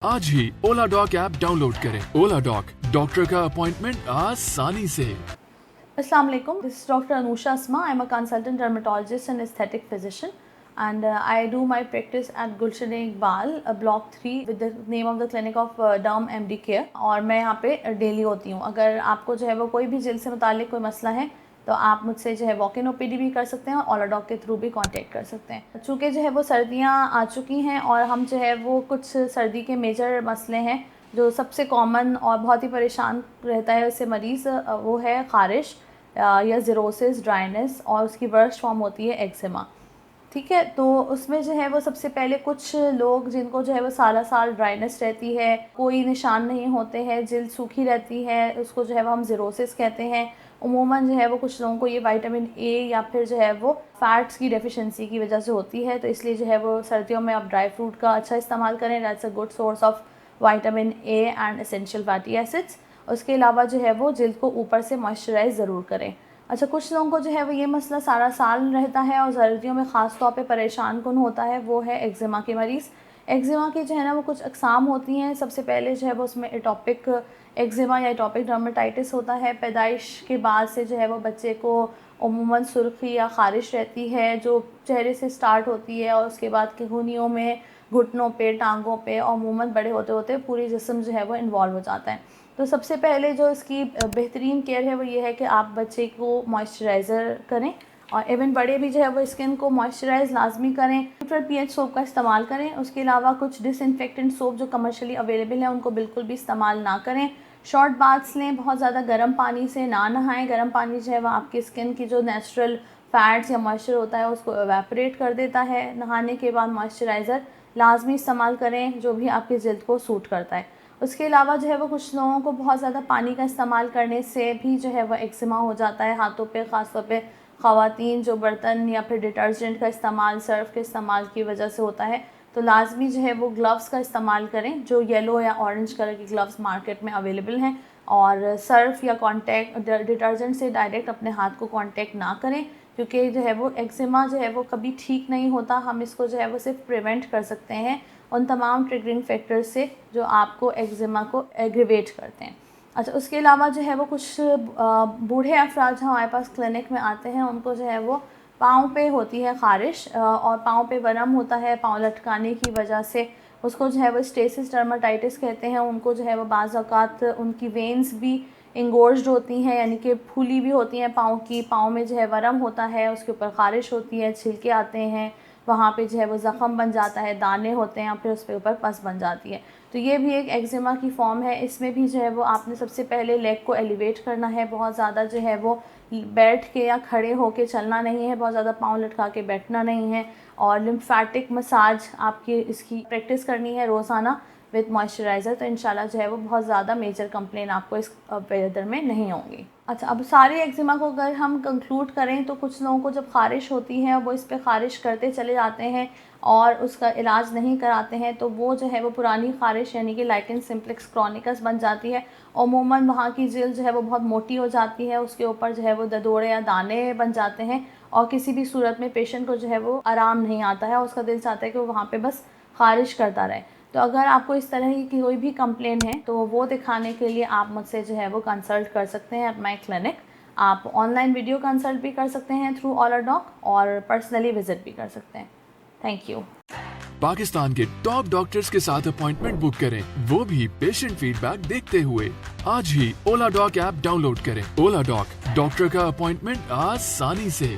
आज ही ओला dock app download करें। ओला dock, doctor का अपॉइंटमेंट आसानी से। Assalamu alaikum. This is Dr. Anusha Asma. I'm a consultant dermatologist and aesthetic physician, and I do my practice at Gulshan Iqbal, Block 3, with the name of the clinic of Derm MD Care. और मैं यहाँ पे daily होती हूँ। अगर आपको जो है वो कोई भी जल्द से मुतालिक कोई मसला है तो आप मुझसे जो है वॉक इन OPD भी कर सकते हैं और ओला डॉक के थ्रू भी कांटेक्ट कर सकते हैं। चूँकि जो है वो सर्दियाँ आ चुकी हैं और हम जो है वो कुछ सर्दी के मेजर मसले हैं जो सबसे कॉमन और बहुत ही परेशान रहता है इससे मरीज़, वो है ख़ारिश या ज़ीरोसिस, ड्राइनेस, और उसकी वर्स्ट फॉर्म होती है एक्जिमा। ठीक है, तो उसमें जो है वो सबसे पहले कुछ लोग जिनको जो है वो सारा साल ड्राइनेस रहती है, कोई निशान नहीं होते हैं, जिल्द सूखी रहती है, उसको जो है वो हम ज़ीरोसिस कहते हैं। उमूमन जो है वो कुछ लोगों को ये विटामिन ए या फिर जो है वो फैट्स की डेफिशिएंसी की वजह से होती है, तो इसलिए जो है वो सर्दियों में आप ड्राई फ्रूट का अच्छा इस्तेमाल करें। That's a good source of vitamin A and essential fatty acids. उसके अलावा जो है वो जिल्द को ऊपर से मॉइस्चराइज़ ज़रूर करें। अच्छा, कुछ लोगों को जो है वो ये मसला सारा साल रहता है और सर्दियों में ख़ास तौर पे परेशान कुन होता है, वो है एक्जिमा के मरीज़। एक्जिमा की जो है ना वो कुछ अक़साम होती हैं। सबसे पहले जो है वो उसमें एटोपिक एक्जिमा या एटोपिक डर्मेटाइटिस होता है। पैदाइश के बाद से जो है वो बच्चे को उमूमन सुर्खी या ख़ारिश रहती है जो चेहरे से स्टार्ट होती है और उसके बाद कहूनियों में, घुटनों पे, टांगों पे, और अमूमन बड़े होते होते पूरी जिस्म जो है वो इन्वॉल्व हो जाता है। तो सबसे पहले जो इसकी बेहतरीन केयर है वो ये है कि आप बच्चे को मॉइस्चराइज़र करें, और इवन बड़े भी जो है वो स्किन को मॉइस्चराइज़ लाजमी करें। न्यूट्रल pH सोप का इस्तेमाल करें। उसके अलावा कुछ डिसइंफेक्टेंट सोप जो कमर्शियली अवेलेबल हैं उनको बिल्कुल भी इस्तेमाल ना करें। शॉर्ट बाथ्स लें, बहुत ज़्यादा गर्म पानी से ना नहाएं। गर्म पानी जो है वो आपकी स्किन की जो नेचुरल फैट्स या मॉइस्चर होता है उसको एवेपोरेट कर देता है। नहाने के बाद मॉइस्चराइज़र लाजमी इस्तेमाल करें जो भी आपकी जल्द को सूट करता है। उसके अलावा जो है वो कुछ लोगों को बहुत ज़्यादा पानी का इस्तेमाल करने से भी जो है वो एक्जिमा हो जाता है हाथों पे, ख़ास तौर पे ख़वातीन जो बर्तन या फिर डिटर्जेंट का इस्तेमाल, सर्फ़ के इस्तेमाल की वजह से होता है। तो लाजमी जो है वो ग्लव्स का इस्तेमाल करें, जो येलो या ऑरेंज कलर के ग्लव्स मार्केट में अवेलेबल हैं, और सर्फ़ या डिटर्जेंट से डायरेक्ट अपने हाथ को कांटेक्ट ना करें, क्योंकि जो है वो एक्जिमा जो है वो कभी ठीक नहीं होता। हम इसको जो है वो सिर्फ प्रिवेंट कर सकते हैं उन तमाम ट्रिगरिंग फैक्टर्स से जो आपको एक्जिमा को एग्रीवेट करते हैं। अच्छा, उसके अलावा जो है वो कुछ बूढ़े अफराद जो हमारे पास क्लिनिक में आते हैं उनको जो है वो पाँव पे होती है ख़ारिश, और पाँव पे वरम होता है पाँव लटकाने की वजह से। उसको जो है वो स्टेसिस डर्मेटाइटिस कहते हैं। उनको जो है वो बाज़ औक़ात उनकी वेन्स भी इंगोर्ज्ड होती हैं, यानी कि फूली भी होती हैं पाँव की। पाँव में जो है वरम होता है, उसके ऊपर ख़ारिश होती है, छिलके आते हैं, वहाँ पे जो है वो ज़ख़म बन जाता है, दाने होते हैं, फिर उसके ऊपर पस बन जाती है। तो ये भी एक एक्जिमा की फॉर्म है। इसमें भी जो है वो आपने सबसे पहले लेग को एलिवेट करना है। बहुत ज़्यादा जो है वो बैठ के या खड़े होके चलना नहीं है, बहुत ज़्यादा पाँव लटका के बैठना नहीं है, और लिम्फेटिक मसाज आपकी इसकी प्रैक्टिस करनी है रोज़ाना विद मॉइस्चराइज़र। तो इंशाल्लाह जो है वो बहुत ज़्यादा मेजर कंप्लेन आपको इस वेदर में नहीं होंगी। अच्छा, अब सारे एक्जिमा को अगर हम कंक्लूड करें तो कुछ लोगों को जब ख़ारिश होती है वो इस पे ख़ारिश करते चले जाते हैं और उसका इलाज नहीं कराते हैं, तो वो जो है वो पुरानी ख़ारिश यानी कि लाइकेन सिम्प्लेक्स क्रॉनिकस बन जाती है। अमूमन वहाँ की जिल्द जो है वो बहुत मोटी हो जाती है, उसके ऊपर जो है वो ददोड़े या दाने बन जाते हैं, और किसी भी सूरत में पेशेंट को जो है वो आराम नहीं आता है, उसका दिल चाहता है कि वो वहाँ पे बस ख़ारिश करता रहे। तो अगर आपको इस तरह की कोई भी कंप्लेन है तो वो दिखाने के लिए आप मुझसे जो है वो कंसल्ट कर सकते हैं एट माई क्लिनिक। आप ऑनलाइन वीडियो कंसल्ट भी कर सकते हैं थ्रू ओला डॉक, और पर्सनली विजिट भी कर सकते हैं। Thank you. पाकिस्तान के टॉप डॉक्टर्स के साथ अपॉइंटमेंट बुक करें, वो भी पेशेंट फीडबैक देखते हुए। आज ही ओला डॉक ऐप डाउनलोड करें। ओला डॉक, डॉक्टर का अपॉइंटमेंट आसानी से।